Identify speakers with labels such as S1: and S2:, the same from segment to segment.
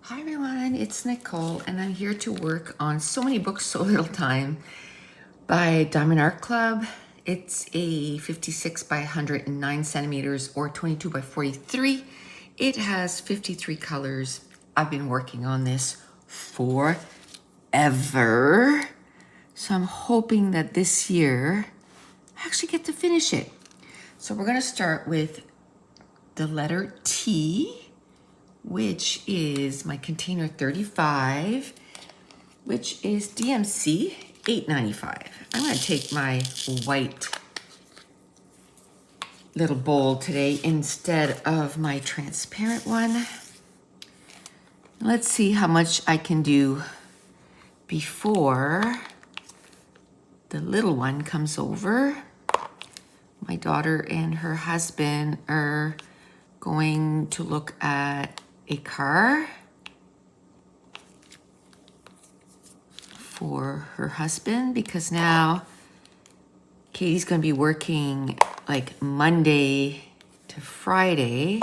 S1: Hi everyone, it's Nicole and I'm here to work on So Many Books, So Little Time by Diamond Art Club. It's a 56 by 109 centimeters or 22 by 43. It has 53 colors. I've been working on this forever. So I'm hoping that this year I actually get to finish it. So we're gonna start with the letter T, which is my container 35, which is DMC 895. I'm gonna take my white little bowl today instead of my transparent one. Let's see how much I can do before the little one comes over. My daughter and her husband are going to look at a car for her husband because now Katie's gonna be working like Monday to Friday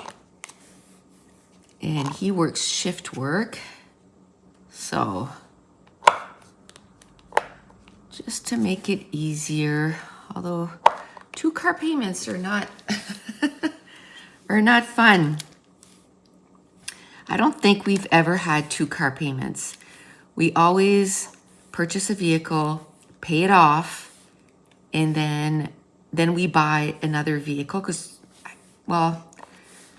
S1: and he works shift work. So just to make it easier, although 2 car payments are not are not fun. I don't think we've ever had 2 car payments. We always purchase a vehicle, pay it off, and then we buy another vehicle because, well, I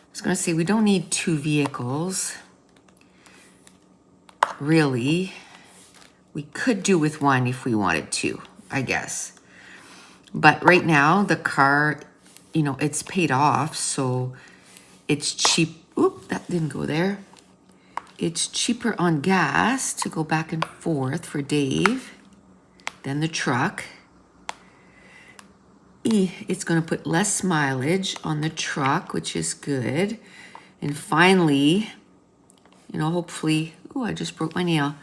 S1: was gonna say we don't need 2 vehicles, really. We could do with 1 if we wanted to, I guess. But right now the car, you know, it's paid off, so it's cheap. Oop, that didn't go there. It's cheaper on gas to go back and forth for Dave than the truck. It's gonna put less mileage on the truck, which is good. And finally, you know, hopefully, oh, I just broke my nail.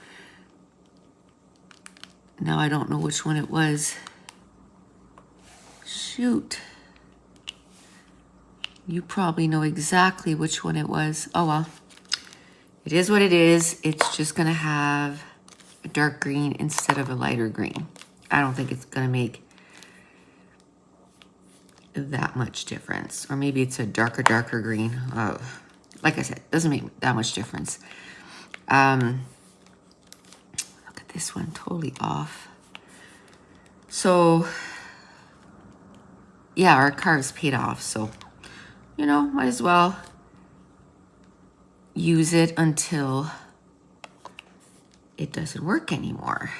S1: Now I don't know which one it was. Shoot. You probably know exactly which one it was. Oh well, it is what it is. It's just gonna have a dark green instead of a lighter green. I don't think it's gonna make that much difference. Or maybe it's a darker green. Oh, like I said, doesn't make that much difference. Look at this one, totally off. So yeah, our car is paid off, so you know, might as well use it until it doesn't work anymore.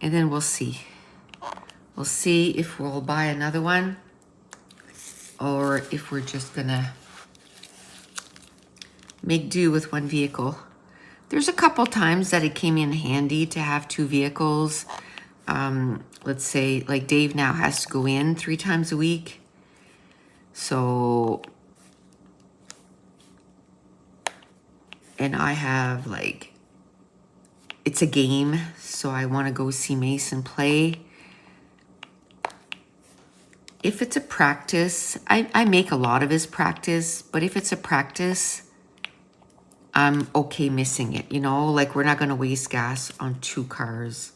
S1: And then we'll see. We'll see if we'll buy another one or if we're just gonna make do with 1 vehicle. There's a couple times that it came in handy to have 2 vehicles. Let's say like Dave now has to go in 3 times a week. So, and I have like, it's a game, so I want to go see Mason play. If it's a practice, I make a lot of his practice, but if it's a practice, I'm okay missing it, you know? Like we're not going to waste gas on 2 cars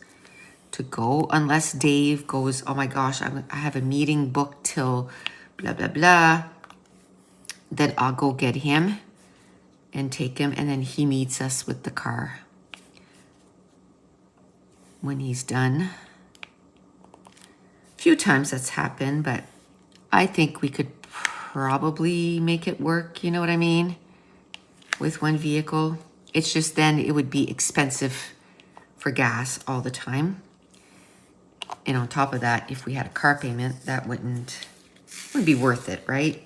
S1: to go unless Dave goes, oh my gosh, I have a meeting booked till blah, blah, blah. Then I'll go get him and take him, and then he meets us with the car when he's done. A few times that's happened, but I think we could probably make it work, you know what I mean? With 1 vehicle. It's just then it would be expensive for gas all the time. And on top of that, if we had a car payment, that wouldn't be worth it, right?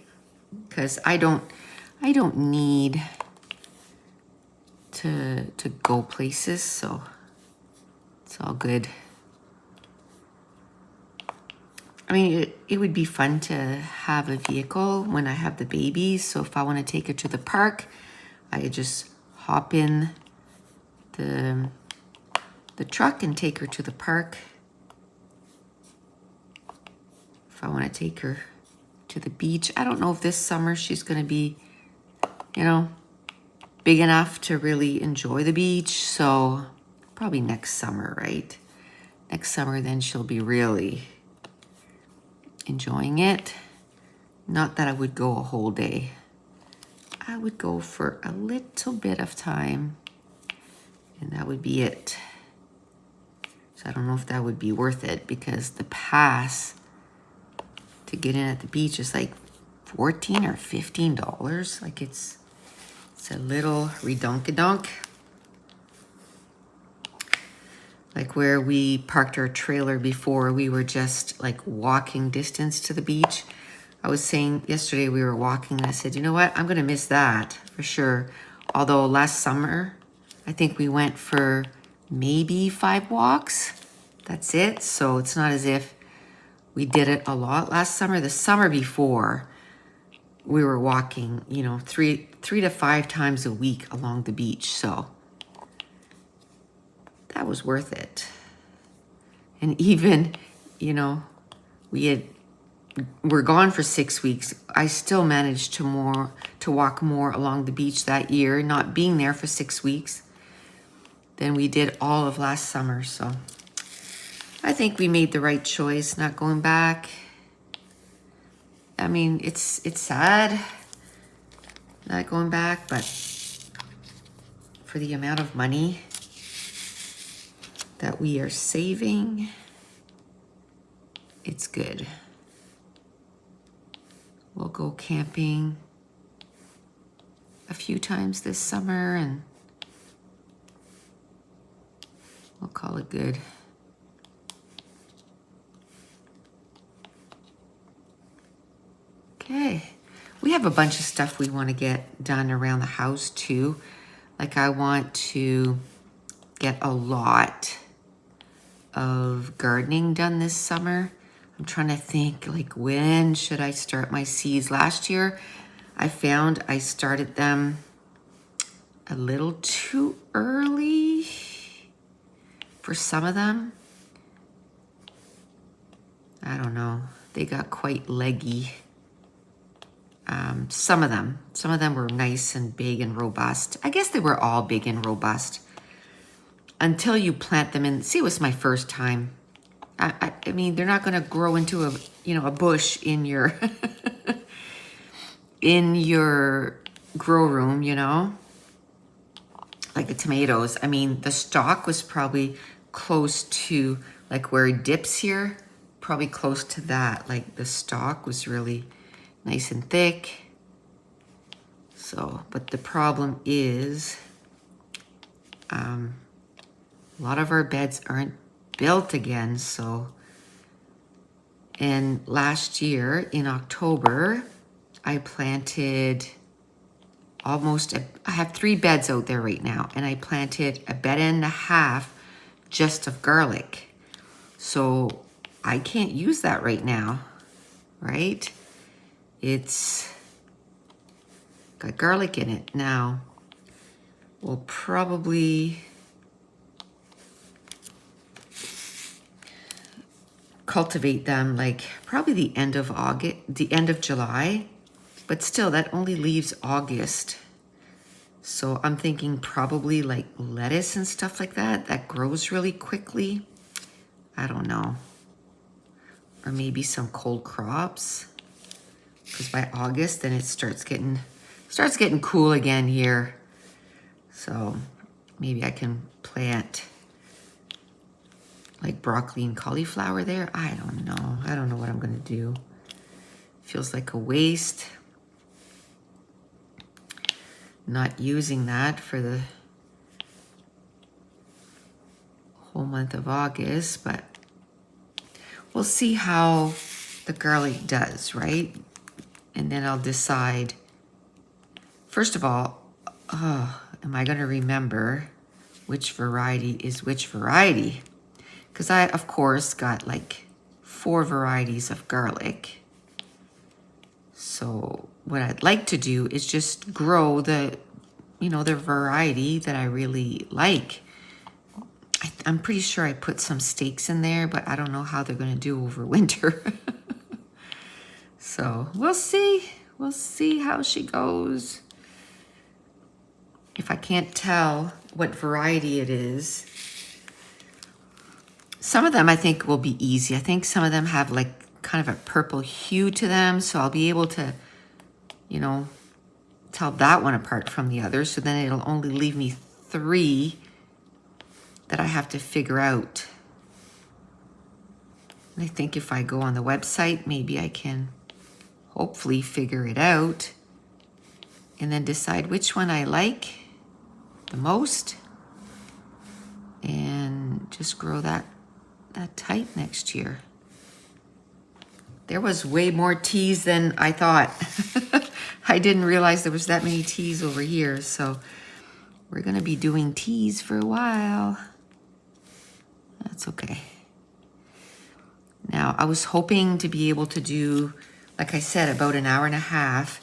S1: Because I don't need to go places, so it's all good. I mean, it would be fun to have a vehicle when I have the baby. So if I want to take her to the park, I could just hop in the truck and take her to the park. If I want to take her to to the beach. I don't know if this summer she's going to be, you know, big enough to really enjoy the beach. So probably next summer, right? Next summer, then she'll be really enjoying it. Not that I would go a whole day. I would go for a little bit of time, and that would be it. So I don't know if that would be worth it, because the pass to get in at the beach is like $14 or $15. Like it's a little redonk-a-donk. Like where we parked our trailer before, we were just like walking distance to the beach. I was saying yesterday we were walking and I said, you know what? I'm going to miss that for sure. Although last summer, I think we went for maybe 5 walks. That's it. So it's not as if we did it a lot last summer. The summer before, we were walking, you know, three to 5 times a week along the beach. So that was worth it. And even, you know, we're gone for 6 weeks. I still managed to walk more along the beach that year, not being there for 6 weeks, than we did all of last summer. So I think we made the right choice not going back. I mean, it's sad not going back, but for the amount of money that we are saving, it's good. We'll go camping a few times this summer and we'll call it good. Okay, we have a bunch of stuff we want to get done around the house too. Like I want to get a lot of gardening done this summer. I'm trying to think, like, when should I start my seeds? Last year, I found I started them a little too early for some of them. I don't know. They got quite leggy. Some of them were nice and big and robust. I guess they were all big and robust until you plant them in. See, it was my first time. I mean, they're not going to grow into a bush in your in your grow room, you know, like the tomatoes. I mean, the stalk was probably close to like where it dips here, probably close to that. Like the stalk was really nice and thick. So, but the problem is, a lot of our beds aren't built again. So, and last year in October, I planted I have 3 beds out there right now, and I planted a bed and a half just of garlic. So I can't use that right now, right? It's got garlic in it. Now, we'll probably cultivate them like probably the end of July, but still that only leaves August. So I'm thinking probably like lettuce and stuff like that grows really quickly. I don't know. Or maybe some cold crops, because by August then it starts getting cool again here. So maybe I can plant like broccoli and cauliflower there. I don't know. I don't know what I'm going to do. Feels like a waste not using that for the whole month of August, but we'll see how the garlic does, right? And then I'll decide. First of all, am I going to remember which variety is which variety? Because I, of course, got like 4 varieties of garlic. So what I'd like to do is just grow the variety that I really like. I'm pretty sure I put some stakes in there, but I don't know how they're going to do over winter. So we'll see. We'll see how she goes. If I can't tell what variety it is. Some of them I think will be easy. I think some of them have like kind of a purple hue to them. So I'll be able to, you know, tell that one apart from the others. So then it'll only leave me 3 that I have to figure out. And I think if I go on the website, maybe I can hopefully figure it out and then decide which one I like the most and just grow that type next year. There was way more teas than I thought. I didn't realize there was that many teas over here. So we're gonna be doing teas for a while. That's okay. Now I was hoping to be able to do, like I said, about an hour and a half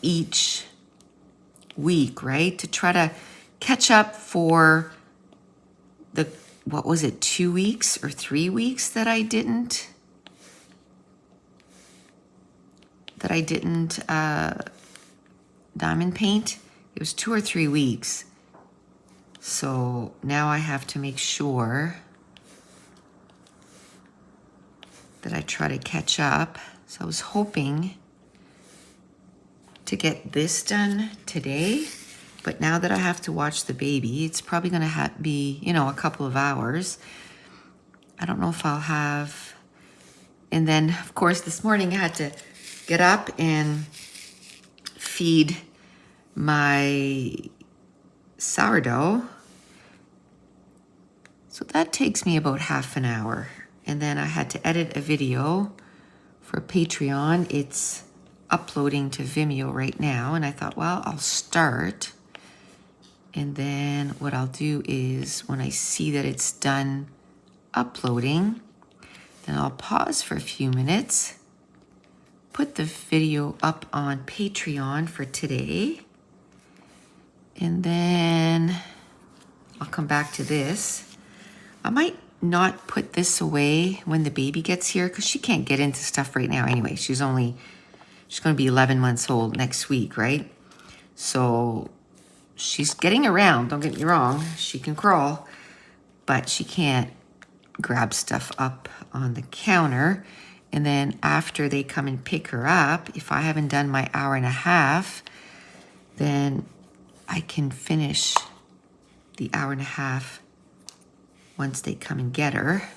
S1: each week, right? To try to catch up for the, what was it, 2 weeks or 3 weeks that I didn't diamond paint. It was 2 or 3 weeks. So now I have to make sure that I try to catch up. So I was hoping to get this done today, but now that I have to watch the baby, it's probably gonna be, you know, a couple of hours. I don't know if I'll have, and then of course this morning I had to get up and feed my sourdough. So that takes me about half an hour. And then I had to edit a video for Patreon. It's uploading to Vimeo right now. And I thought, well, I'll start. And then what I'll do is when I see that it's done uploading, then I'll pause for a few minutes, put the video up on Patreon for today. And then I'll come back to this. I might not put this away when the baby gets here because she can't get into stuff right now anyway. She's going to be 11 months old next week, right? So she's getting around, don't get me wrong. She can crawl, but she can't grab stuff up on the counter. And then after they come and pick her up, if I haven't done my hour and a half, then I can finish the hour and a half once they come and get her.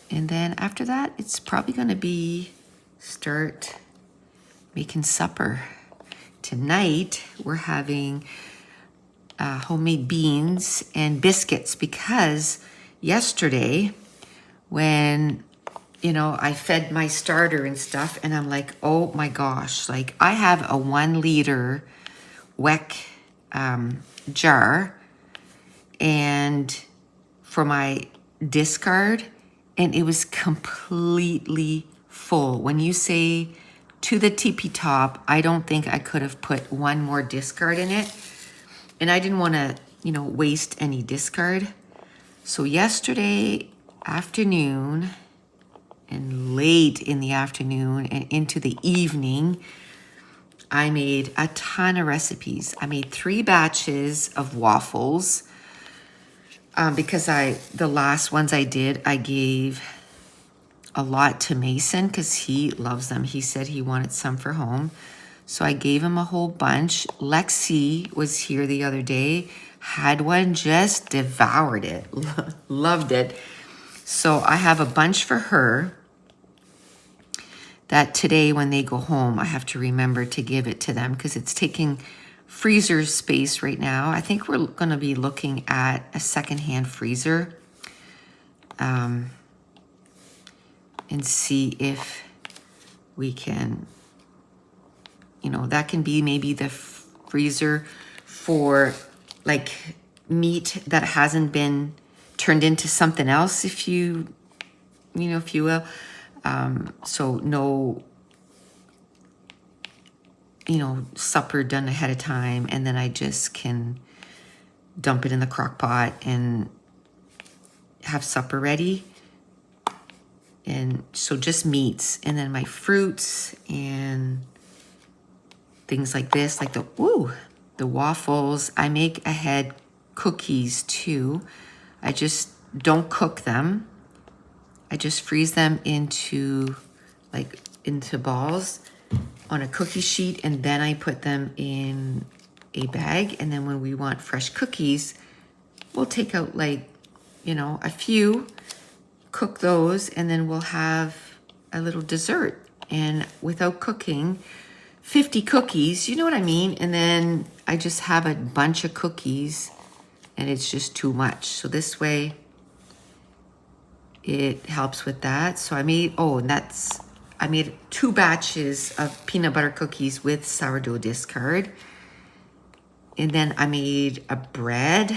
S1: And then after that, it's probably gonna be start making supper. Tonight, we're having homemade beans and biscuits because yesterday when, you know, I fed my starter and stuff and I'm like, oh my gosh, like I have a 1 liter WEC jar and for my discard, and it was completely full. When you say to the tippy top, I don't think I could have put 1 more discard in it. And I didn't want to, you know, waste any discard. So yesterday afternoon and late in the afternoon and into the evening, I made a ton of recipes. I made 3 batches of waffles. Because the last ones I did, I gave a lot to Mason because he loves them. He said he wanted some for home. So I gave him a whole bunch. Lexi was here the other day, had one, just devoured it, loved it. So I have a bunch for her that today when they go home, I have to remember to give it to them because it's taking freezer space right now. I think we're going to be looking at a secondhand freezer and see if we can, you know, that can be maybe the freezer for like meat that hasn't been turned into something else, if you will. So no, you know, supper done ahead of time, and then I just can dump it in the crock pot and have supper ready. And so just meats, and then my fruits and things like this, like the waffles. I make ahead cookies too. I just don't cook them. I just freeze them into balls on a cookie sheet, and then I put them in a bag. And then when we want fresh cookies, we'll take out a few, cook those, and then we'll have a little dessert. And without cooking 50 cookies, you know what I mean? And then I just have a bunch of cookies and it's just too much. So this way it helps with that. So I made 2 batches of peanut butter cookies with sourdough discard. And then I made a bread,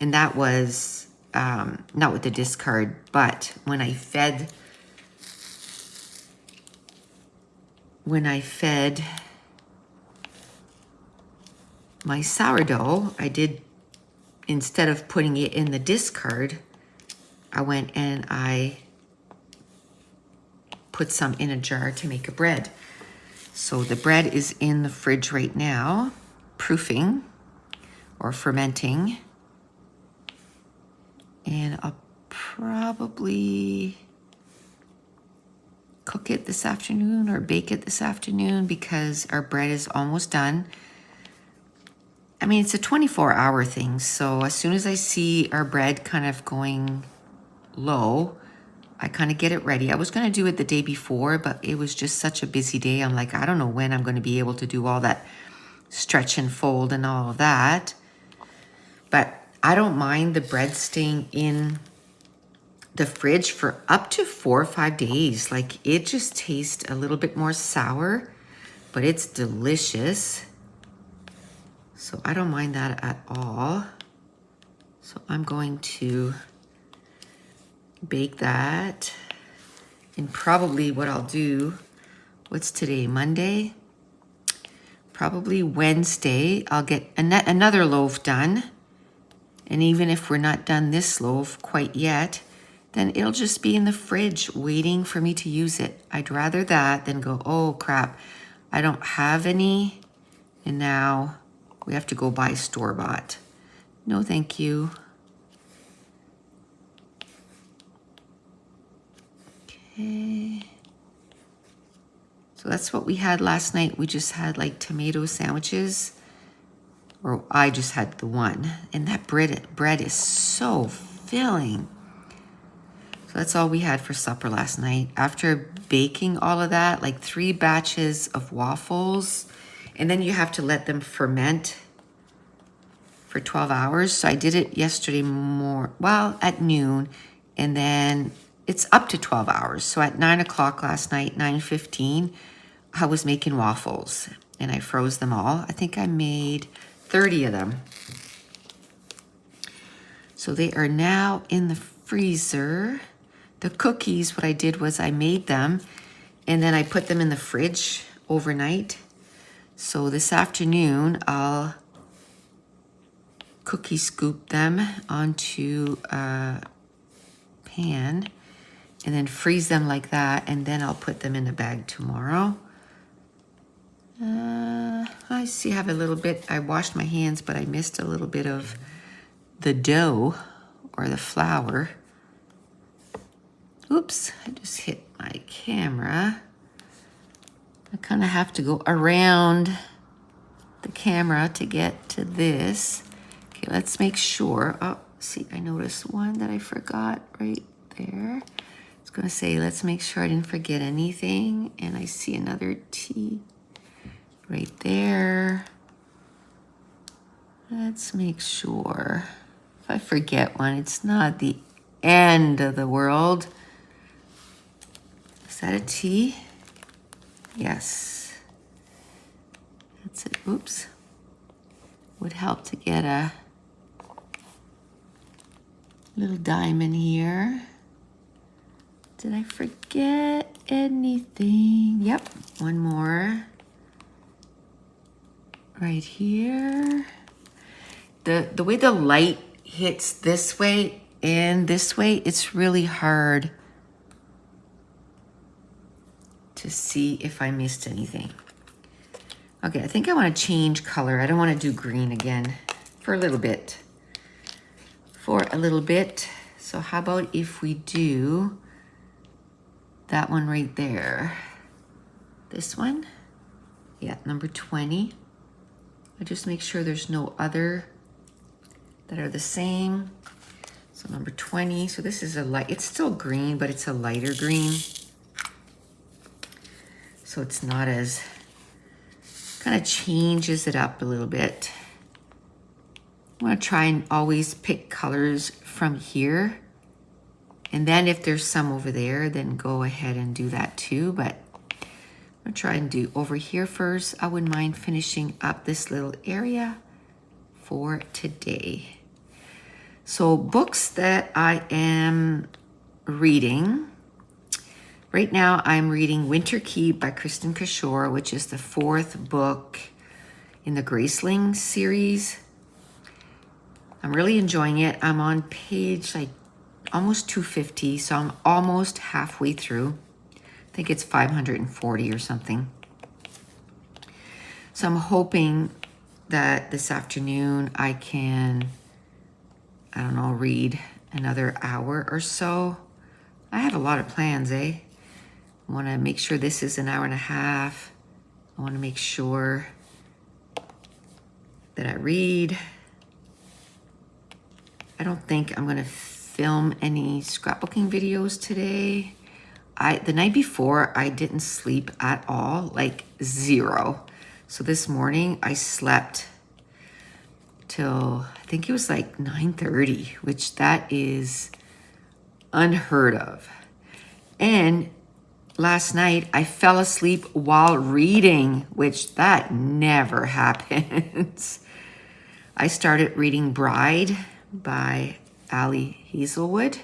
S1: and that was not with the discard, but when I fed my sourdough, I did, instead of putting it in the discard, I went and I put some in a jar to make a bread. So the bread is in the fridge right now, proofing or fermenting. And I'll probably cook it this afternoon or bake it this afternoon because our bread is almost done. I mean, it's a 24-hour thing. So as soon as I see our bread kind of going low, I kind of get it ready. I was going to do it the day before, but it was just such a busy day. I'm like, I don't know when I'm going to be able to do all that stretch and fold and all of that. But I don't mind the bread staying in the fridge for up to 4 or 5 days. Like, it just tastes a little bit more sour, but it's delicious. So I don't mind that at all. So I'm going to bake that. And probably what I'll do, what's today, Monday? Probably Wednesday, I'll get another loaf done. And even if we're not done this loaf quite yet, then it'll just be in the fridge waiting for me to use it. I'd rather that than go, oh crap, I don't have any, and now we have to go buy store-bought. No, thank you. Okay. So that's what we had last night. We just had like tomato sandwiches, or I just had the one. And that bread is so filling. So that's all we had for supper last night. After baking all of that, like 3 batches of waffles, and then you have to let them ferment for 12 hours. So I did it yesterday at noon, and then it's up to 12 hours. So at 9 o'clock last night, 9:15, I was making waffles and I froze them all. I think I made 30 of them. So they are now in the freezer. The cookies, what I did was I made them and then I put them in the fridge overnight. So this afternoon, I'll cookie scoop them onto a pan and then freeze them like that, and then I'll put them in a bag tomorrow. I see I have a little bit, I washed my hands, but I missed a little bit of the dough or the flour. Oops, I just hit my camera. I kind of have to go around the camera to get to this. Okay, let's make sure. Oh, see, I noticed one that I forgot right there. I was gonna say, let's make sure I didn't forget anything. And I see another T right there. Let's make sure. If I forget one, it's not the end of the world. Is that a T? Yes. That's it. Oops. Would help to get a little diamond here. Did I forget anything? Yep, one more. Right here. The way the light hits this way and this way, it's really hard to see if I missed anything. Okay, I think I want to change color. I don't want to do green again for a little bit. So how about if we do that one right there? This one? Yeah, number 20. I just make sure there's no other that are the same. So number 20, so this is a light, it's still green, but it's a lighter green. So it's not as, kind of changes it up a little bit. I want to try and always pick colors from here. And then if there's some over there, then go ahead and do that too. But I'm gonna try and do over here first. I wouldn't mind finishing up this little area for today. So books that I am reading. Right now I'm reading Winter Keep by Kristen Kishore, which is the 4th book in the Graceling series. I'm really enjoying it. I'm on page like almost 250, so I'm almost halfway through. I think it's 540 or something. So I'm hoping that this afternoon I can, I don't know, read another hour or so. I have a lot of plans, I want to make sure this is an hour and a half. I want to make sure that I read. I don't think I'm going to film any scrapbooking videos today. The night before, I didn't sleep at all, like 0. So this morning I slept till, I think it was like 9:30, which that is unheard of. And last night I fell asleep while reading, which that never happens. I started reading Bride by Ali Hazelwood,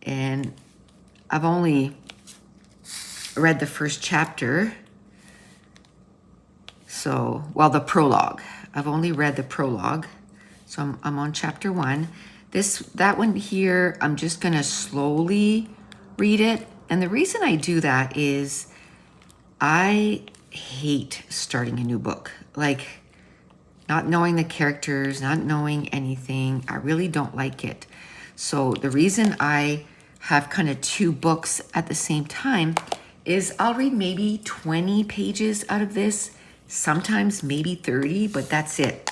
S1: and I've only read the first chapter. So, well, the prologue. I've only read the prologue. So I'm on chapter 1. That one here, I'm just gonna slowly read it. And the reason I do that is I hate starting a new book. Like, not knowing the characters, not knowing anything. I really don't like it. So the reason I have kind of 2 books at the same time is I'll read maybe 20 pages out of this, sometimes maybe 30, but that's it.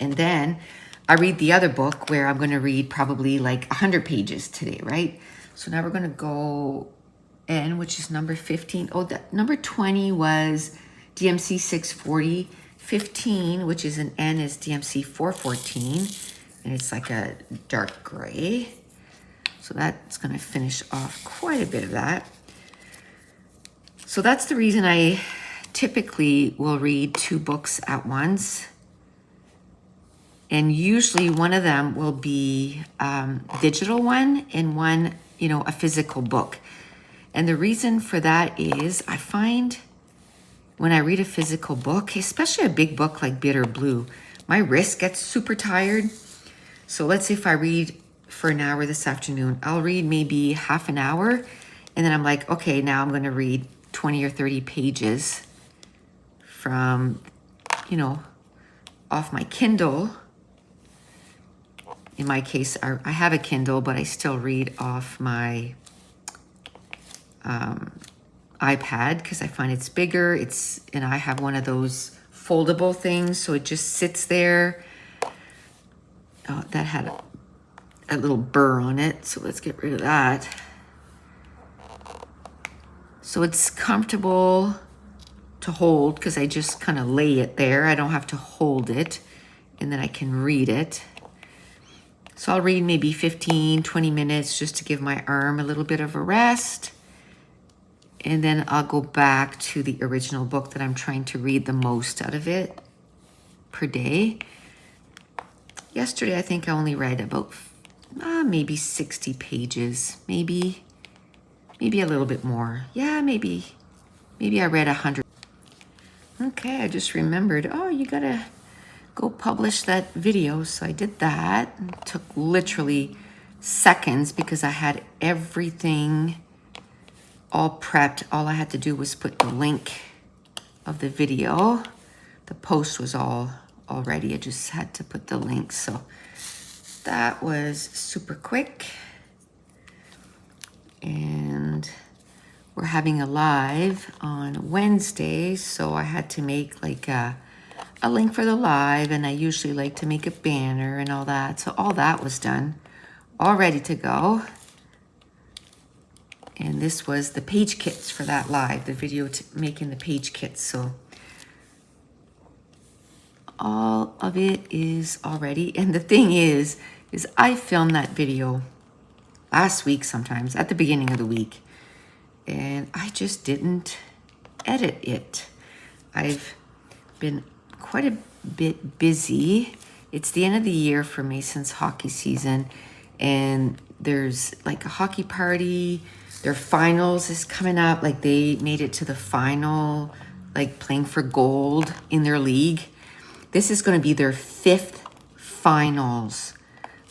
S1: And then I read the other book where I'm going to read probably like 100 pages today, right? So now we're going to go in, which is number 15. Oh, number 20 was DMC 640. 15, which is an N, is DMC 414, and it's like a dark gray. So that's going to finish off quite a bit of that. So that's the reason I typically will read 2 books at once. And usually one of them will be digital one and one, a physical book. And the reason for that is I find when I read a physical book, especially a big book like Bitter Blue, my wrist gets super tired. So let's say if I read for an hour this afternoon, I'll read maybe half an hour. And then I'm like, okay, now I'm going to read 20 or 30 pages from, off my Kindle. In my case, I have a Kindle, but I still read off my iPad because I find it's bigger. And I have one of those foldable things, so it just sits there. Oh, that had a little burr on it, so let's get rid of that. So it's comfortable to hold because I just kind of lay it there. I don't have to hold it, and then I can read it. So I'll read maybe 15, 20 minutes just to give my arm a little bit of a rest. And then I'll go back to the original book that I'm trying to read the most out of it per day. Yesterday, I think I only read about maybe 60 pages, maybe a little bit more. Yeah, maybe I read 100. Okay, I just remembered, you gotta go publish that video. So I did that. It took literally seconds because I had everything all prepped. All I had to do was put the link of the video. The post was all ready. I just had to put the link. So that was super quick. And we're having a live on Wednesday, so I had to make like a link for the live, and I usually like to make a banner and all that. So all that was done, all ready to go. And this was the page kits for that live, the video making the page kits. So all of it is already. And the thing is I filmed that video last week sometimes at the beginning of the week, and I just didn't edit it. I've been quite a bit busy. It's the end of the year for Mason's hockey season, and there's like a hockey party. Their finals is coming up. Like they made it to the final, like playing for gold in their league. This is going to be their 5th finals.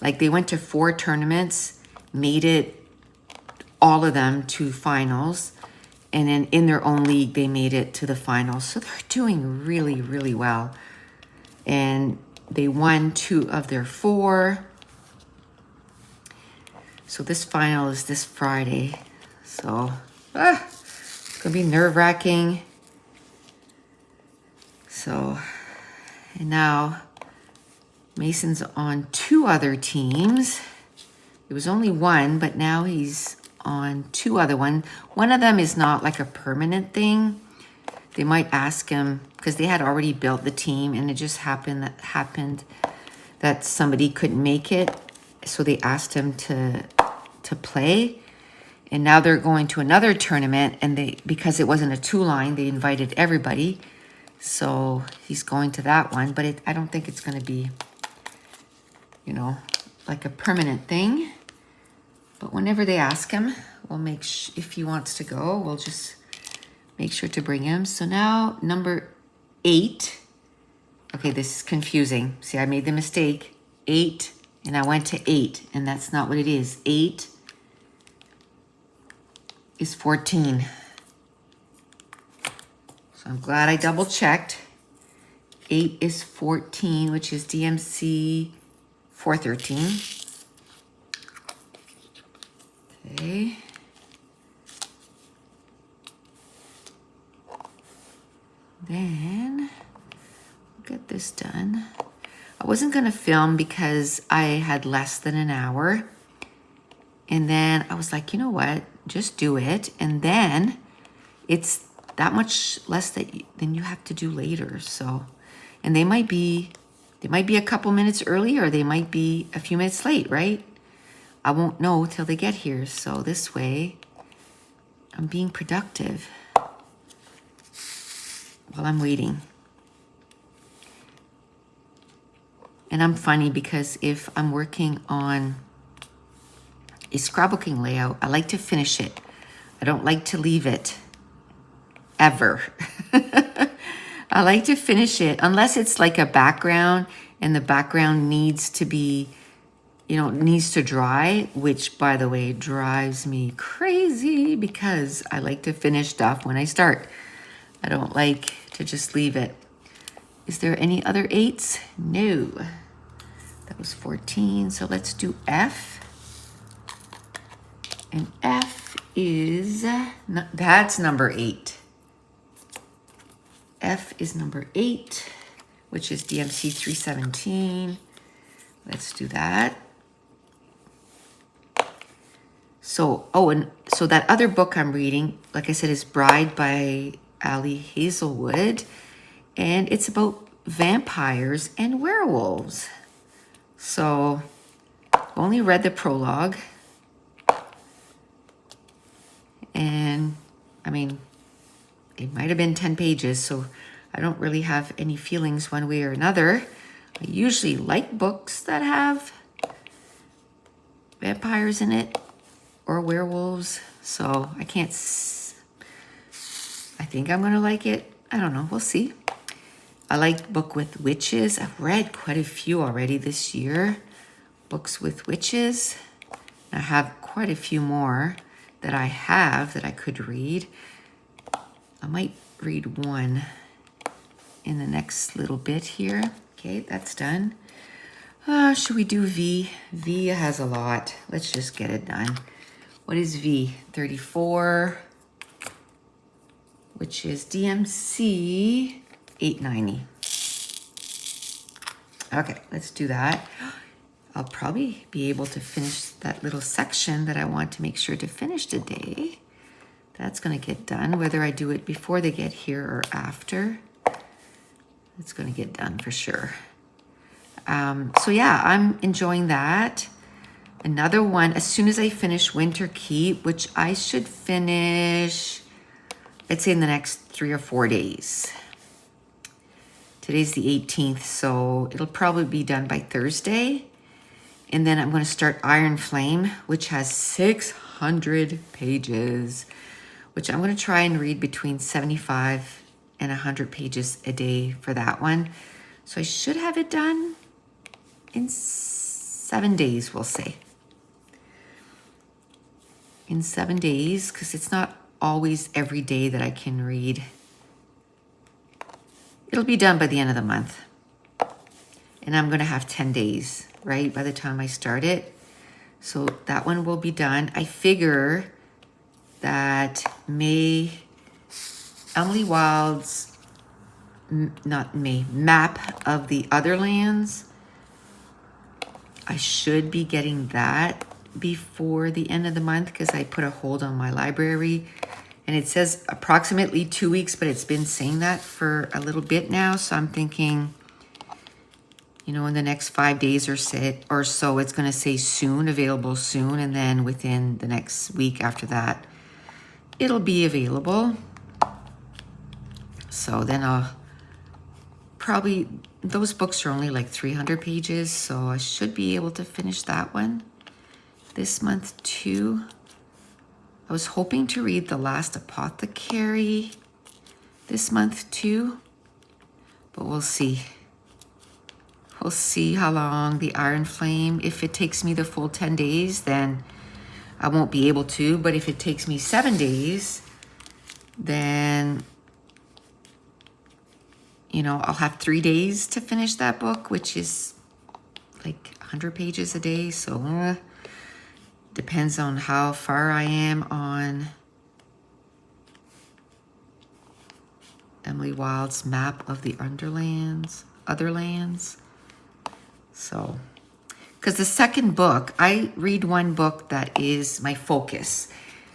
S1: Like they went to 4 tournaments, made it all of them to finals, and then in their own league they made it to the finals. So they're doing really, really well. And they won 2 of their 4. So this final is this Friday. So it's gonna be nerve-wracking. So, and now Mason's on 2 other teams. It was only 1, but now he's on 2 other one. One of them is not like a permanent thing. They might ask him, because they had already built the team, and it just happened that somebody couldn't make it. So they asked him to play. And now they're going to another tournament, and because it wasn't a 2-line, they invited everybody. So he's going to that one, but I don't think it's going to be, you know, like a permanent thing. But whenever they ask him, we'll if he wants to go, we'll just make sure to bring him. So now number 8. Okay, this is confusing. See, I made the mistake. 8, and I went to 8, and that's not what it is. 8 is 14. So I'm glad I double checked. 8 is 14, which is DMC 413. Okay. Then we'll get this done. I wasn't going to film because I had less than an hour. And then I was like, you know what? Just do it. And then it's that much less than you have to do later. So, and they might be a couple minutes early, or they might be a few minutes late, right? I won't know till they get here. So this way I'm being productive while I'm waiting. And I'm funny because if I'm working on a scrapbooking layout, I like to finish it. I don't like to leave it ever. I like to finish it unless it's like a background and the background needs to be, needs to dry, which by the way drives me crazy because I like to finish stuff when I start. I don't like to just leave it. Is there any other 8s? No. That was 14. So let's do F. And F is, that's number 8. F is number 8, which is DMC 317. Let's do that. So, and so that other book I'm reading, like I said, is Bride by Ali Hazelwood. And it's about vampires and werewolves. So, I've only read the prologue. And, I mean, it might have been 10 pages, so I don't really have any feelings one way or another. I usually like books that have vampires in it or werewolves, so I can't... I think I'm going to like it. I don't know. We'll see. I like book with witches. I've read quite a few already this year. Books with witches. I have quite a few more. that I have that I could read. I might read one in the next little bit here. Okay, that's done. Should we do V? V has a lot. Let's just get it done. What is V? 34, which is DMC 890. Okay, let's do that. I'll probably be able to finish that little section that I want to make sure to finish today. That's gonna get done, whether I do it before they get here or after. It's gonna get done for sure. So yeah, I'm enjoying that. Another one, as soon as I finish Winter Keep, which I should finish, I'd say in the next 3 or 4 days. Today's the 18th, so it'll probably be done by Thursday. And then I'm going to start Iron Flame, which has 600 pages, which I'm going to try and read between 75 and 100 pages a day for that one. So I should have it done in 7 days, we'll say. In 7 days, because it's not always every day that I can read. It'll be done by the end of the month. And I'm going to have 10 days, right, by the time I start it. So that one will be done. I figure that Emily Wild's, map of the other lands, I should be getting that before the end of the month because I put a hold on my library. And it says approximately 2 weeks, but it's been saying that for a little bit now. So I'm thinking, you know, in the next 5 days or so, it's going to say soon, available soon. And then within the next week after that, it'll be available. So then I'll probably, those books are only like 300 pages. So I should be able to finish that one this month too. I was hoping to read The Last Apothecary this month too, but we'll see. We'll see how long the Iron Flame, if it takes me the full 10 days, then I won't be able to, but if it takes me 7 days, then, you know, I'll have 3 days to finish that book, which is like 100 pages a day, so depends on how far I am on Emily Wild's map of the other lands. So, because the second book, I read one book that is my focus.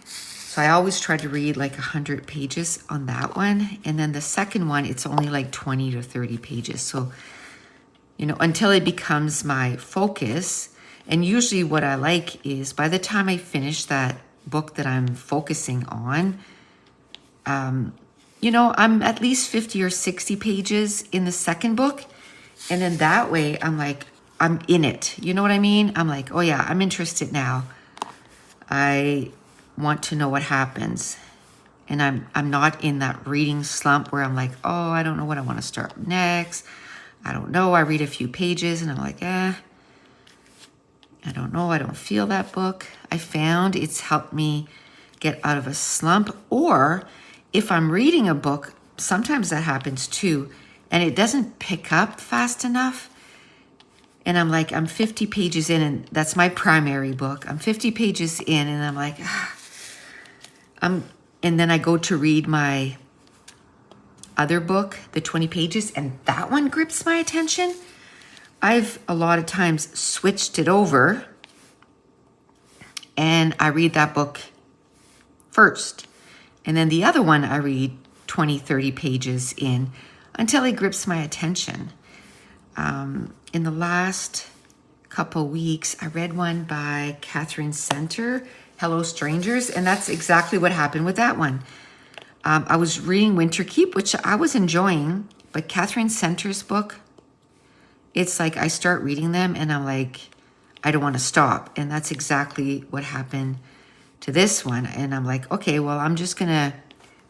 S1: So I always try to read like 100 pages on that one. And then the second one, it's only like 20 to 30 pages. So, you know, until it becomes my focus. And usually what I like is by the time I finish that book that I'm focusing on, you know, I'm at least 50 or 60 pages in the second book. And then that way I'm like, I'm in it. You know what I mean? I'm like, oh yeah, I'm interested now. I want to know what happens. And I'm not in that reading slump where I'm like, oh, I don't know what I want to start next. I don't know. I read a few pages and I'm like, I don't know. I don't feel that book. I found it's helped me get out of a slump. Or if I'm reading a book, sometimes that happens too, and it doesn't pick up fast enough. And I'm like, I'm 50 pages in, and that's my primary book. I'm 50 pages in, and I'm like, and then I go to read my other book, the 20 pages, and that one grips my attention. I've a lot of times switched it over, and I read that book first. And then the other one I read 20, 30 pages in until it grips my attention. In the last couple weeks, I read one by Catherine Center, Hello Strangers, and that's exactly what happened with that one. I was reading Winter Keep, which I was enjoying, but Catherine Center's book, it's like I start reading them and I'm like, I don't want to stop. And that's exactly what happened to this one. And I'm like, okay, well, I'm just going to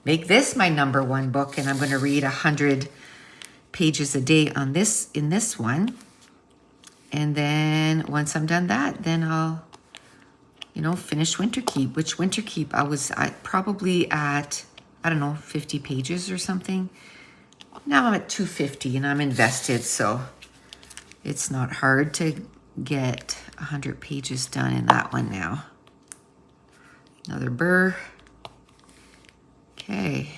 S1: make this my number one book, and I'm going to read 100 pages a day on this, in this one. And then once I'm done that, then I'll finish Winter Keep, which Winter Keep I was probably at, I don't know, 50 pages or something. Now I'm at 250 and I'm invested, so it's not hard to get 100 pages done in that one now. Another burr. Okay.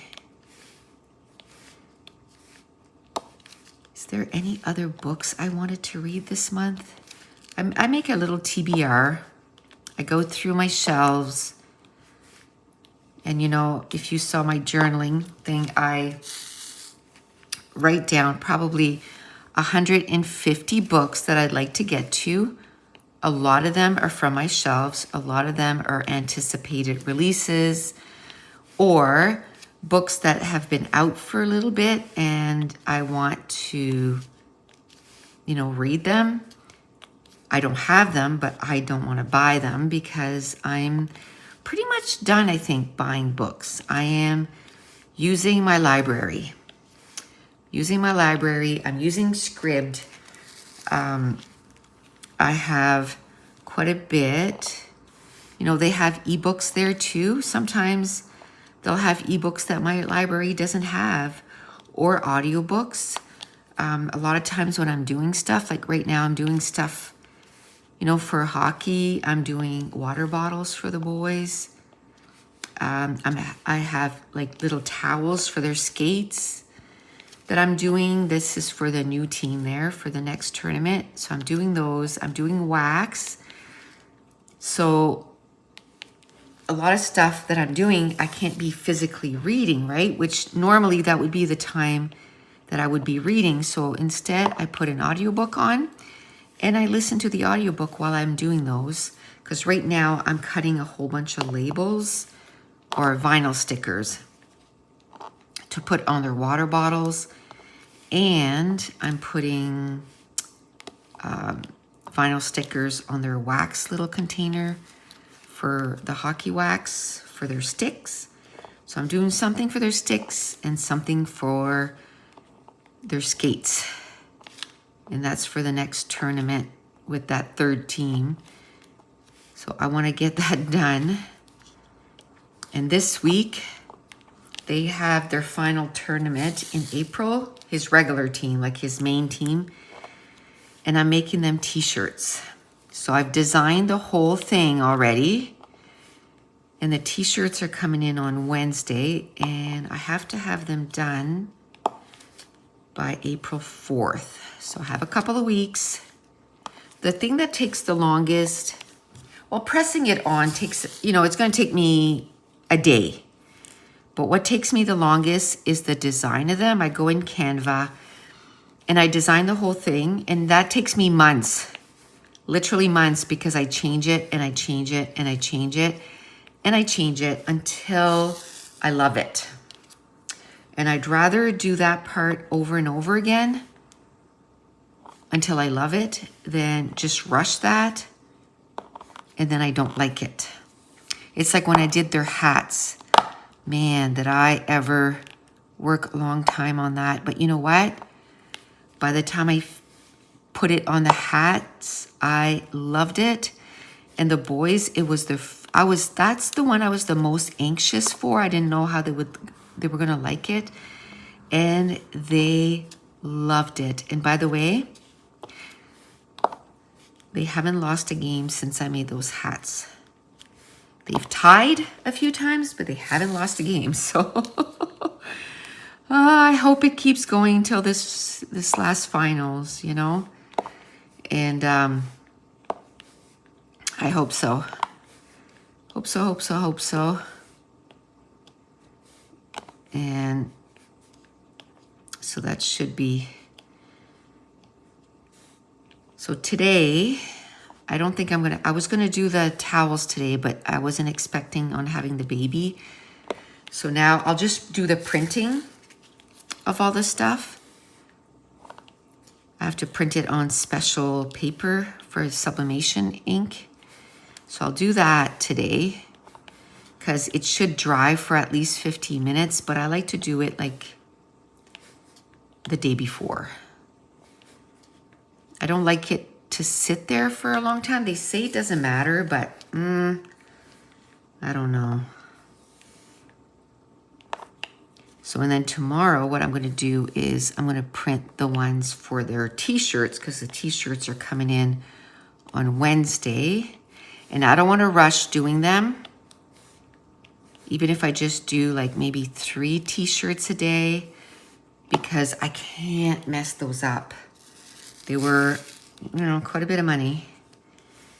S1: Is there any other books I wanted to read this month? I make a little TBR. I go through my shelves. And if you saw my journaling thing, I write down probably 150 books that I'd like to get to. A lot of them are from my shelves. A lot of them are anticipated releases or books that have been out for a little bit and I want to, read them. I don't have them, but I don't want to buy them because I'm pretty much done, I think, buying books. I am using my library. I'm using Scribd. I have quite a bit. They have ebooks there too. Sometimes they'll have ebooks that my library doesn't have, or audiobooks. A lot of times when I'm doing stuff, like right now I'm doing stuff, for hockey. I'm doing water bottles for the boys. I have like little towels for their skates that I'm doing. This is for the new team there for the next tournament. So I'm doing those. I'm doing wax. So a lot of stuff that I'm doing, I can't be physically reading, right? Which normally that would be the time that I would be reading. So instead I put an audiobook on and I listen to the audiobook while I'm doing those. Because right now I'm cutting a whole bunch of labels or vinyl stickers to put on their water bottles. And I'm putting vinyl stickers on their wax little container for the hockey wax for their sticks. So I'm doing something for their sticks and something for their skates. And that's for the next tournament with that third team. So I want to get that done. And this week, they have their final tournament in April, his regular team, like his main team. And I'm making them t-shirts. So I've designed the whole thing already. And the t-shirts are coming in on Wednesday. And I have to have them done by April 4th. So I have a couple of weeks. The thing that takes the longest, well, pressing it on takes, it's going to take me a day. But what takes me the longest is the design of them. I go in Canva and I design the whole thing, and that takes me months, literally months, because I change it and I change it and I change it and I change it until I love it. And I'd rather do that part over and over again until I love it than just rush that and then I don't like it. It's like when I did their hats. Man, did I ever work a long time on that. But you know what? By the time I put it on the hats, I loved it. And the boys, that's the one I was the most anxious for. I didn't know how they were going to like it. And they loved it. And by the way, they haven't lost a game since I made those hats. They've tied a few times, but they haven't lost a game. So I hope it keeps going till this last finals, And I hope so. Hope so. And so that should be. So today, I don't think I was gonna do the towels today, but I wasn't expecting on having the baby. So now I'll just do the printing of all this stuff. I have to print it on special paper for sublimation ink. So I'll do that today because it should dry for at least 15 minutes, but I like to do it like the day before. I don't like it to sit there for a long time. They say it doesn't matter, but I don't know. So, and then tomorrow, what I'm going to do is I'm going to print the ones for their t-shirts, because the t-shirts are coming in on Wednesday. And I don't want to rush doing them. Even if I just do like maybe 3 t-shirts a day, because I can't mess those up. They were, quite a bit of money.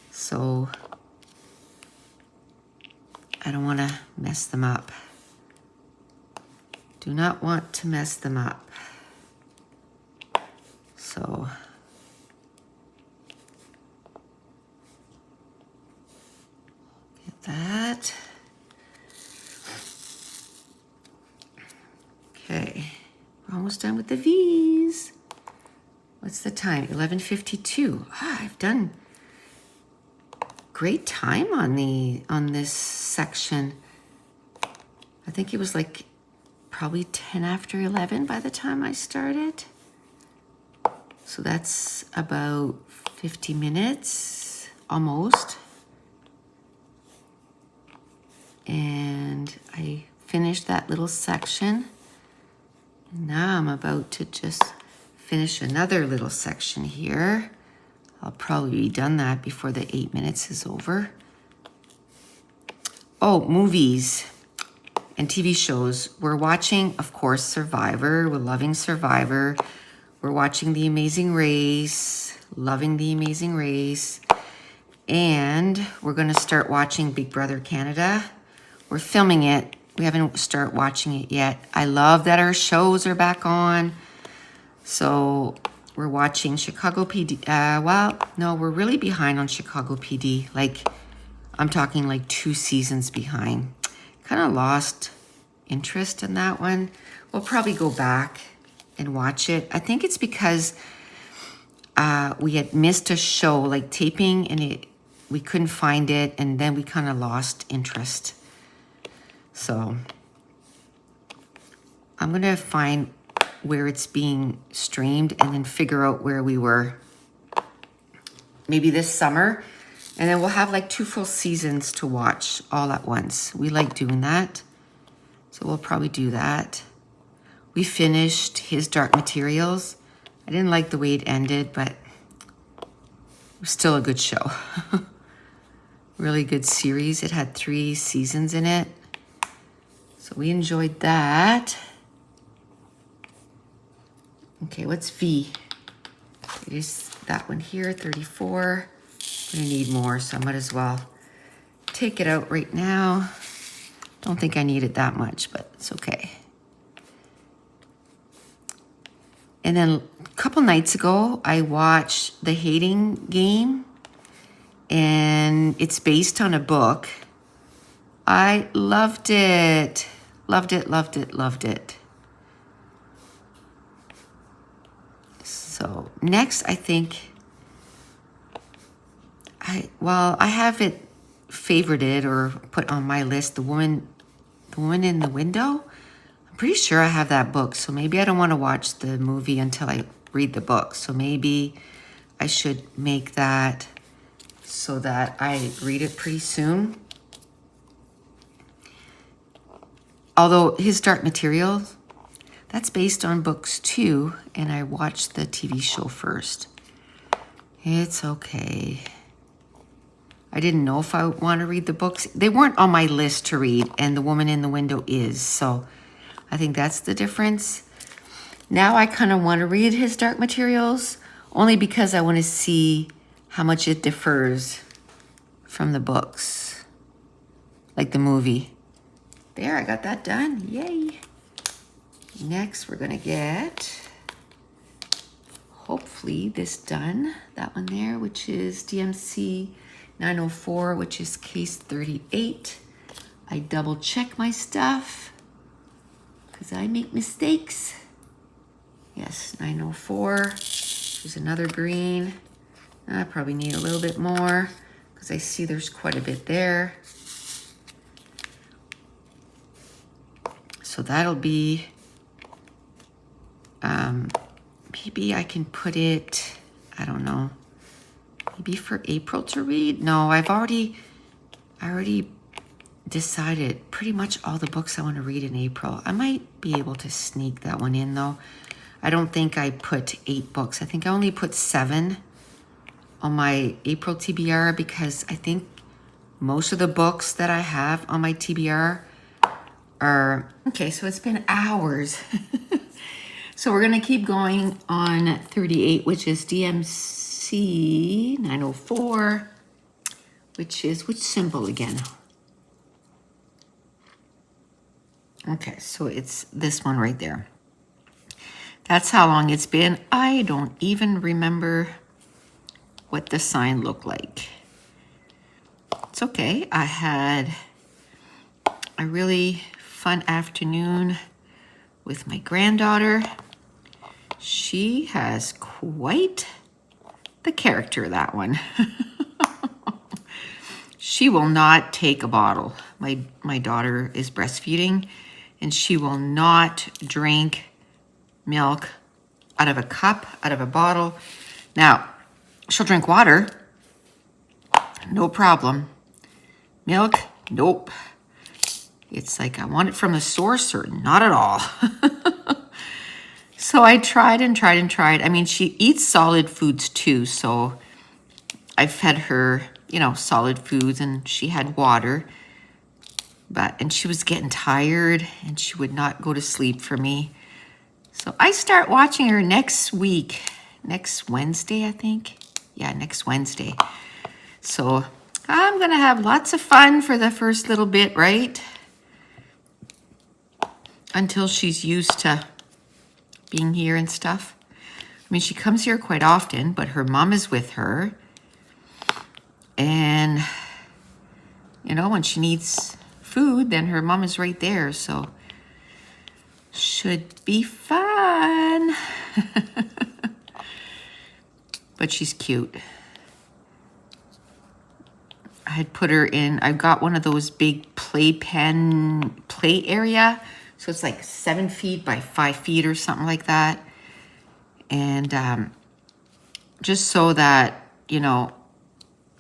S1: So I don't want to mess them up. Do not want to mess them up. So get that. Okay, we're almost done with the V's. What's the time? 11:52. I've done great time on this section. I think it was like probably 10 after 11 by the time I started. So that's about 50 minutes, almost. And I finished that little section. Now I'm about to just finish another little section here. I'll probably be done that before the 8 minutes is over. Oh, movies and TV shows. We're watching, of course, Survivor. We're loving Survivor. We're watching The Amazing Race, loving The Amazing Race. And we're going to start watching Big Brother Canada. We're filming it. We haven't started watching it yet. I love that our shows are back on. So we're watching Chicago PD. We're really behind on Chicago PD. Like, I'm talking like 2 seasons behind. Kind of lost interest in that one. We'll probably go back and watch it. I think it's because we had missed a show, like taping, and we couldn't find it, and then we kind of lost interest. So I'm going to find where it's being streamed and then figure out where we were. Maybe this summer. And then we'll have like 2 full seasons to watch all at once. We like doing that. So we'll probably do that. We finished His Dark Materials. I didn't like the way it ended, but it was still a good show. Really good series. It had 3 seasons in it. So we enjoyed that. Okay, what's V? It is that one here, 34. I'm gonna need more, so I might as well take it out right now. Don't think I need it that much, but it's okay. And then a couple nights ago, I watched The Hating Game, and it's based on a book. I loved it. Loved it, loved it, loved it. So next, I think, I have it favorited or put on my list, The Woman in the Window. I'm pretty sure I have that book, so maybe I don't want to watch the movie until I read the book. So maybe I should make that so that I read it pretty soon. Although His Dark Materials, that's based on books too, and I watched the TV show first. It's okay. I didn't know if I want to read the books. They weren't on my list to read, and The Woman in the Window is, so I think that's the difference. Now I kind of want to read His Dark Materials, only because I want to see how much it differs from the books, like the movie. There, I got that done. Yay. Next, we're going to get, hopefully, this done. That one there, which is DMC 904, which is case 38. I double check my stuff because I make mistakes. Yes, 904. There's another green. I probably need a little bit more because I see there's quite a bit there. So that'll be, maybe I can put it, I don't know, Maybe for April to read? No, I already decided pretty much all the books I want to read in April. I might be able to sneak that one in though. I don't think I put 8 books. I think I only put 7 on my April TBR because I think most of the books that I have on my TBR are, okay, so it's been hours. So we're gonna keep going on 38, which is DMC 904, which symbol again? Okay, so it's this one right there. That's how long it's been. I don't even remember what the sign looked like. It's okay. I had a really fun afternoon with my granddaughter. She has quite the character, that one. She will not take a bottle. My daughter is breastfeeding, and she will not drink milk out of a cup, out of a bottle. Now, she'll drink water, no problem. Milk, nope. It's like, I want it from the source or not at all. So I tried and tried and tried. I mean, she eats solid foods too, so I fed her, you know, solid foods, and she had water. And she was getting tired, and she would not go to sleep for me. So I start watching her next week, next Wednesday, I think. Yeah, next Wednesday. So I'm gonna have lots of fun for the first little bit, right? Until she's used to being here and stuff. I mean, she comes here quite often, but her mom is with her. And, you know, when she needs food, then her mom is right there. So should be fun. But she's cute. I had put her in, I got one of those big play area. So it's like 7 feet by 5 feet or something like that. And just so that, you know,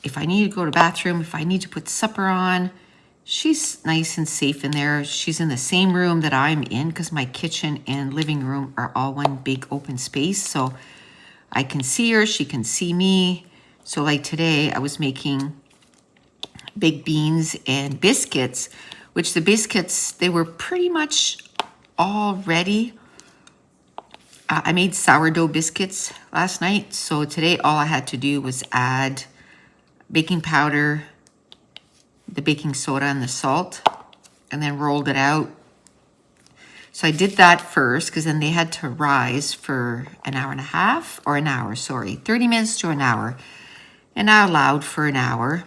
S1: if I need to go to the bathroom, if I need to put supper on, she's nice and safe in there. She's in the same room that I'm in because my kitchen and living room are all one big open space. So I can see her, she can see me. So like today I was making baked beans and biscuits, which the biscuits, they were pretty much all ready. I made sourdough biscuits last night. So today all I had to do was add baking powder, the baking soda, and the salt, and then rolled it out. So I did that first because then they had to rise for an hour and a half, or an hour, sorry, 30 minutes to an hour. And I allowed for an hour.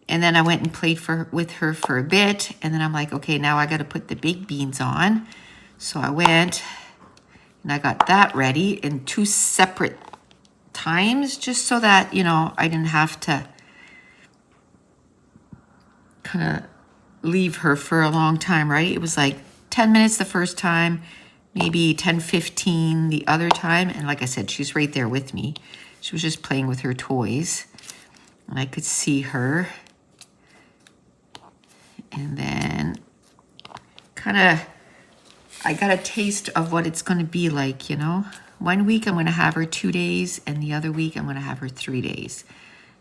S1: And then I went and played with her for a bit. And then I'm like, okay, now I got to put the baked beans on. So I went and I got that ready in 2 separate times, just so that, you know, I didn't have to kind of leave her for a long time, right? It was like 10 minutes the first time, maybe 10, 15 the other time. And like I said, she's right there with me. She was just playing with her toys and I could see her. And then kind of, I got a taste of what it's going to be like, you know. 1 week I'm going to have her 2 days, and the other week I'm going to have her 3 days.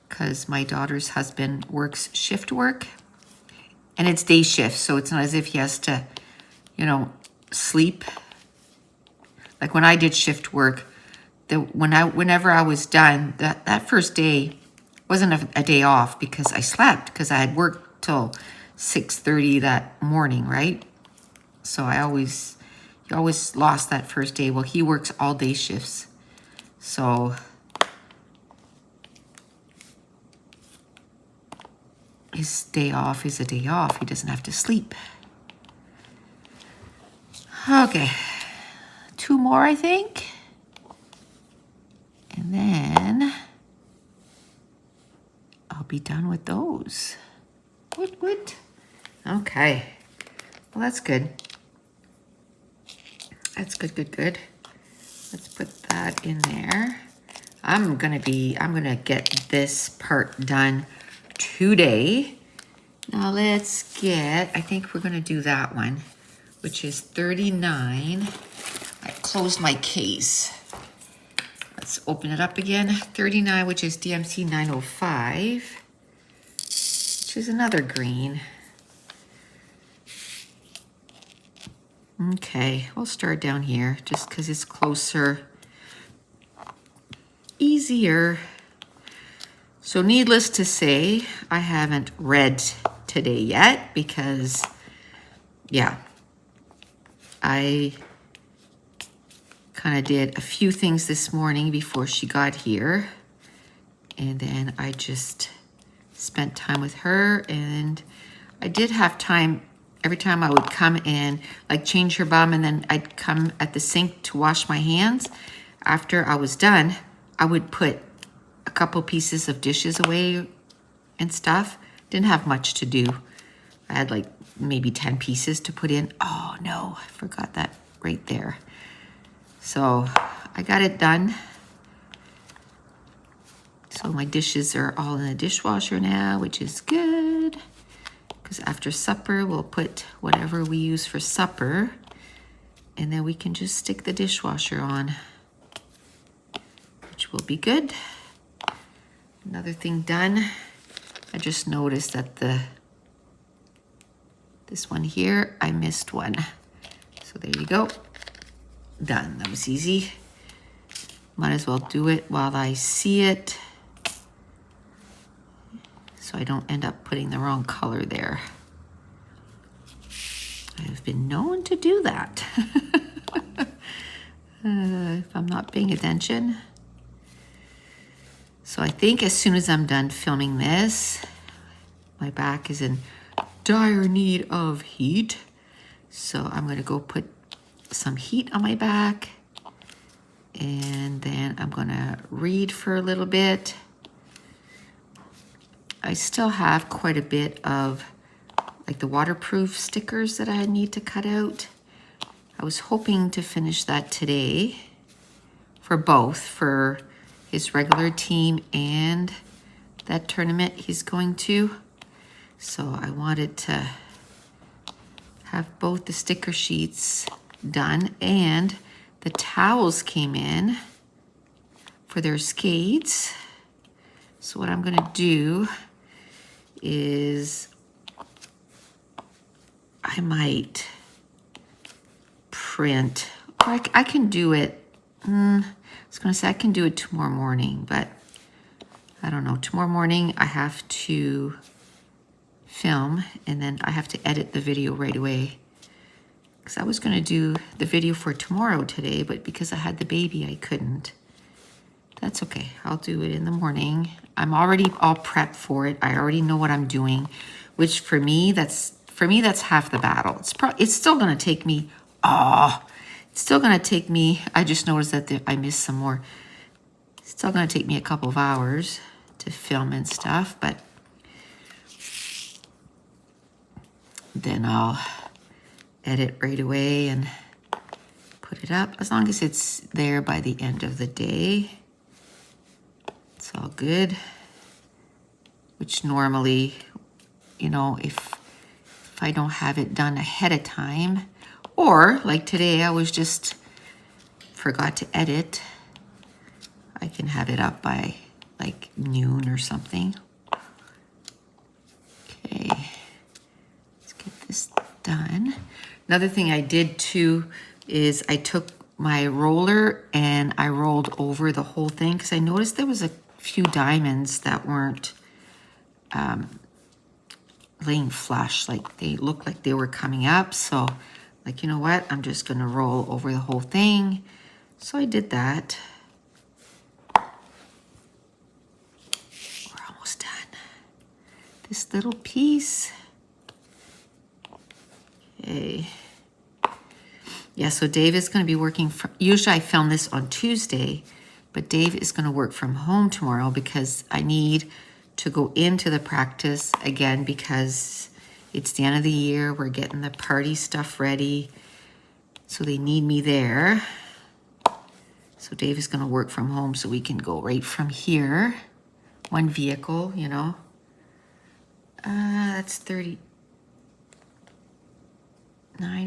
S1: Because my daughter's husband works shift work, and it's day shift, so it's not as if he has to, you know, sleep. Like when I did shift work, whenever I was done, that first day wasn't a day off because I slept, because I had worked till 6:30 that morning, right? So you always lost that first day. Well, he works all day shifts. So his day off is a day off. He doesn't have to sleep. Okay, 2 more, I think. And then I'll be done with those. What? Okay. Well, that's good. That's good. Let's put that in there. I'm gonna get this part done today. Now let's get, I think we're gonna do that one, which is 39. I closed my case. Let's open it up again. 39, which is DMC 905, which is another green. Okay, we'll start down here just because it's closer. Easier. So needless to say, I haven't read today yet because, yeah, I kind of did a few things this morning before she got here. And then I just spent time with her, and I did have time every time I would come and like change her bum, and then I'd come at the sink to wash my hands. After I was done, I would put a couple pieces of dishes away and stuff. Didn't have much to do. I had like maybe 10 pieces to put in. Oh no, I forgot that right there. So I got it done. So my dishes are all in the dishwasher now, which is good. Because after supper, we'll put whatever we use for supper. And then we can just stick the dishwasher on, which will be good. Another thing done. I just noticed that this one here, I missed one. So there you go. Done. That was easy. Might as well do it while I see it, so I don't end up putting the wrong color there. I've been known to do that. If I'm not paying attention. So I think as soon as I'm done filming this, my back is in dire need of heat. So I'm gonna go put some heat on my back, and then I'm gonna read for a little bit. I still have quite a bit of like the waterproof stickers that I need to cut out. I was hoping to finish that today for both, for his regular team and that tournament he's going to. So I wanted to have both the sticker sheets done, and the towels came in for their skates. So what I'm gonna do is I might print, or I can do it, I was gonna say I can do it tomorrow morning, but I don't know. Tomorrow morning I have to film, and then I have to edit the video right away. Because I was gonna do the video for tomorrow today, but because I had the baby, I couldn't. That's okay, I'll do it in the morning. I'm already all prepped for it. I already know what I'm doing, which for me, that's half the battle. It's still gonna take me, it's still gonna take me, I just noticed that I missed some more. It's still gonna take me a couple of hours to film and stuff, but then I'll edit right away and put it up. As long as it's there by the end of the day, it's all good. Which normally, you know, if I don't have it done ahead of time, or like today, I was just forgot to edit, I can have it up by like noon or something. Okay, let's get this done. Another thing I did too is I took my roller and I rolled over the whole thing, because I noticed there was a few diamonds that weren't laying flush, like they looked like they were coming up. So like, you know what, I'm just gonna roll over the whole thing. So I did that. We're almost done. This little piece. Okay. Yeah, so Dave is gonna be working from, usually I film this on Tuesday, but Dave is gonna work from home tomorrow because I need to go into the practice again, because it's the end of the year. We're getting the party stuff ready. So they need me there. So Dave is gonna work from home so we can go right from here. One vehicle, you know. That's 39.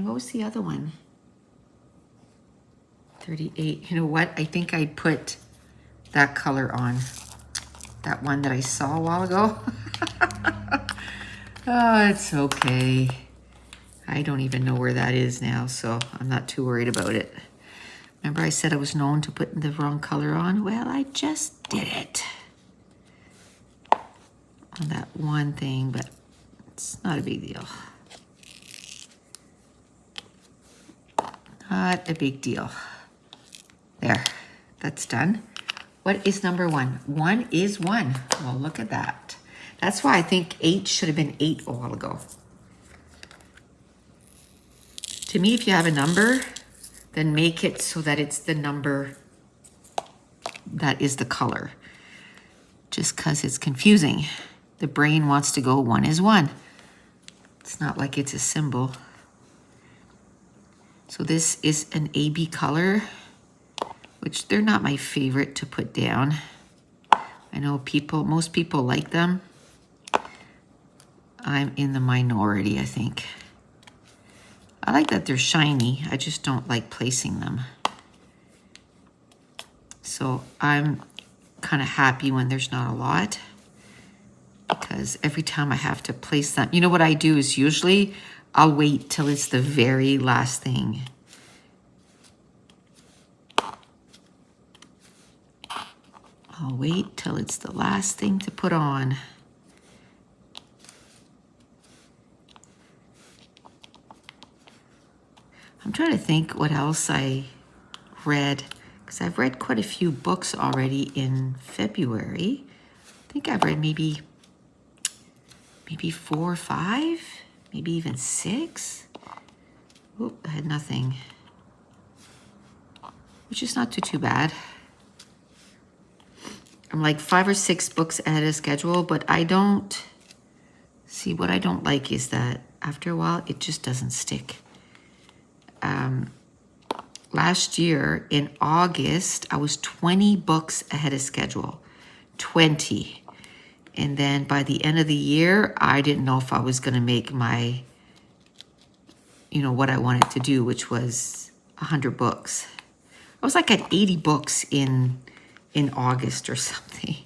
S1: What was the other one? 38. You know what? I think I put that color on. That one that I saw a while ago. Oh, it's okay. I don't even know where that is now, so I'm not too worried about it. Remember I said I was known to putting the wrong color on? Well, I just did it. On that one thing, but it's not a big deal. Not a big deal. There, that's done. What is number 1? 1 is 1. Well, look at that. That's why I think 8 should have been 8 a while ago. To me, if you have a number, then make it so that it's the number that is the color. Just because it's confusing. The brain wants to go 1 is 1. It's not like it's a symbol. So this is an AB color, which they're not my favorite to put down. I know most people like them. I'm in the minority, I think. I like that they're shiny. I just don't like placing them. So I'm kind of happy when there's not a lot, because every time I have to place them, you know what I do is usually I'll wait till it's the very last thing. I'll wait till it's the last thing to put on. I'm trying to think what else I read, because I've read quite a few books already in February. I think I've read maybe 4 or 5, maybe even 6. Oop, I had nothing, which is not too bad. I'm like 5 or 6 books ahead of schedule, but I don't see, what I don't like is that after a while, it just doesn't stick. Last year in August, I was 20 books ahead of schedule, 20. And then by the end of the year, I didn't know if I was going to make my, what I wanted to do, which was 100 books. I was like at 80 books in August or something.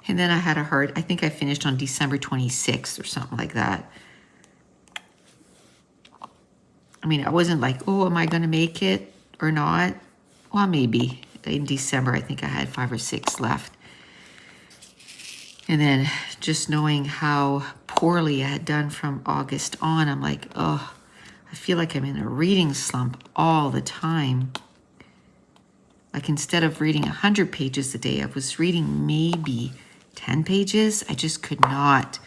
S1: And then I had I think I finished on December 26th or something like that. I mean, I wasn't like, oh, am I going to make it or not? Well, maybe. In December, I think I had 5 or 6 left. And then just knowing how poorly I had done from August on, I'm like, oh, I feel like I'm in a reading slump all the time. Like instead of reading 100 pages a day, I was reading maybe 10 pages. I just could not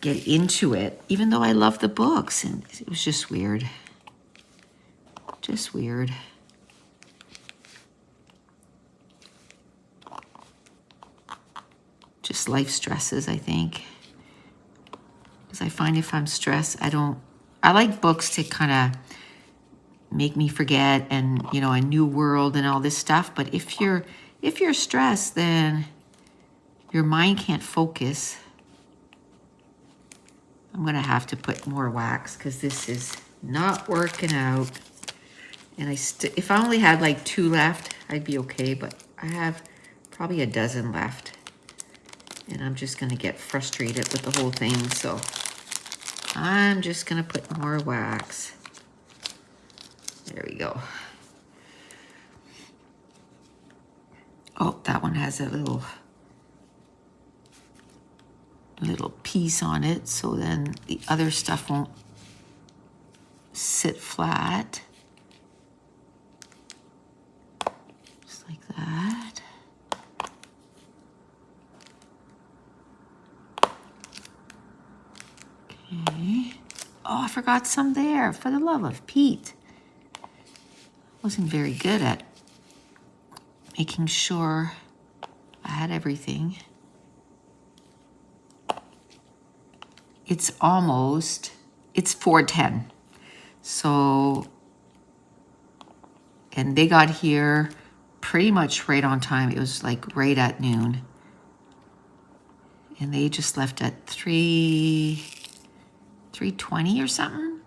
S1: get into it, even though I love the books. And it was just weird. Just weird. Just life stresses, I think. Because I find if I'm stressed, I like books to kind of make me forget and, a new world and all this stuff. But if you're stressed, then your mind can't focus. I'm going to have to put more wax because this is not working out. And if I only had like 2 left, I'd be okay. But I have probably a dozen left. And I'm just going to get frustrated with the whole thing. So I'm just going to put more wax. There we go. Oh, that one has a little piece on it. So then the other stuff won't sit flat. Just like that. Okay. Oh, I forgot some there, for the love of Pete. Wasn't very good at making sure I had everything. It's 4:10. So, and they got here pretty much right on time. It was like right at noon. And they just left at 3:20 or something.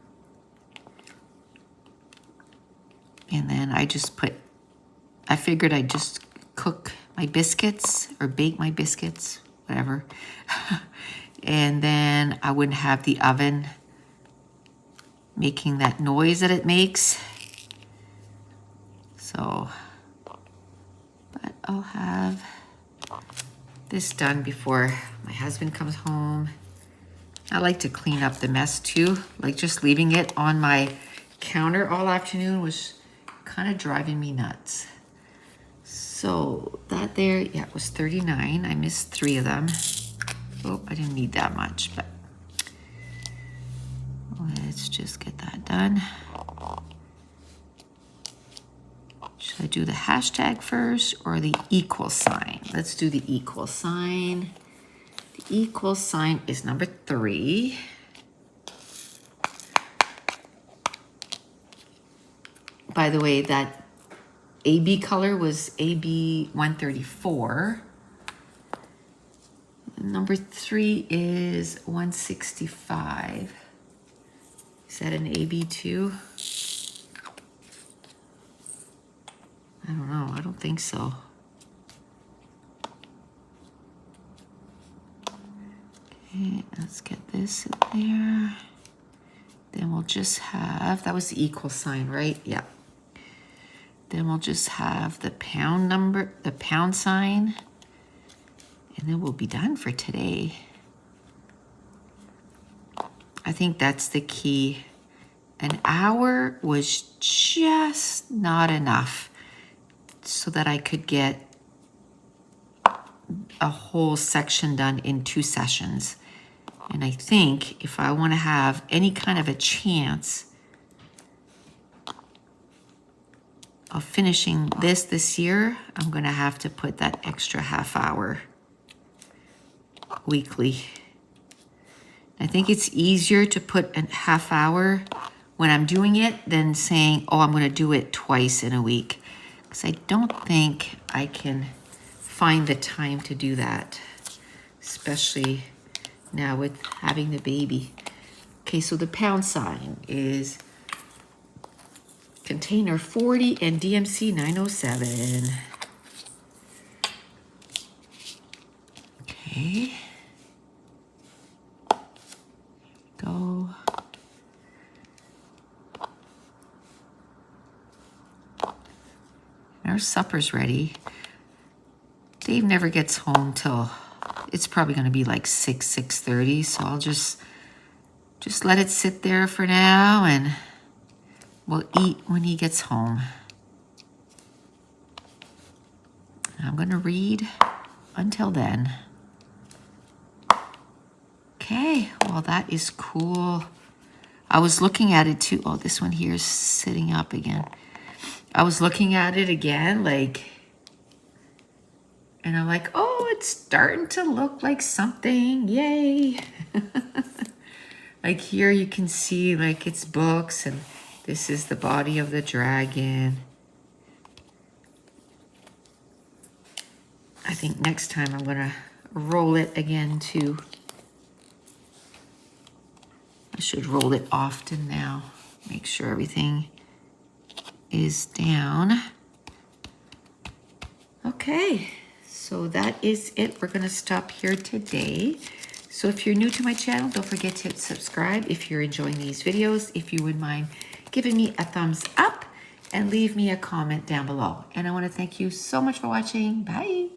S1: And then I figured I'd just cook my biscuits or bake my biscuits, whatever. And then I wouldn't have the oven making that noise that it makes. So, but I'll have this done before my husband comes home. I like to clean up the mess too. Like just leaving it on my counter all afternoon was kind of driving me nuts. So that there, yeah, it was 39. I missed 3 of them. Oh, I didn't need that much, but let's just get that done. Should I do the hashtag first or the equal sign? Let's do the equal sign. The equal sign is number 3. By the way, that AB color was AB 134. Number 3 is 165. Is that an AB too? I don't know. I don't think so. Okay, let's get this in there. Then we'll just have, that was the equal sign, right? Yeah. Then we'll just have the pound number, the pound sign, and then we'll be done for today. I think that's the key. An hour was just not enough so that I could get a whole section done in 2 sessions. And I think if I want to have any kind of a chance of finishing this year, I'm going to have to put that extra half hour weekly. I think it's easier to put a half hour when I'm doing it than saying, oh, I'm going to do it twice in a week. Because I don't think I can find the time to do that, especially now with having the baby. Okay, so the pound sign is container 40 and DMC 907. Okay. Go. Our supper's ready. Dave never gets home till, it's probably going to be like 6:30, so I'll just let it sit there for now and we'll eat when he gets home. I'm going to read until then. Okay, well that is cool. I was looking at it too. Oh, this one here is sitting up again. I was looking at it again, like, and I'm like, oh, it's starting to look like something. Yay. Like here you can see like it's books and this is the body of the dragon. I think next time I'm going to roll it again too. I should roll it often now. Make sure everything is down. Okay, so that is it. We're going to stop here today. So if you're new to my channel, don't forget to subscribe if you're enjoying these videos. If you would mind giving me a thumbs up and leave me a comment down below. And I want to thank you so much for watching. Bye.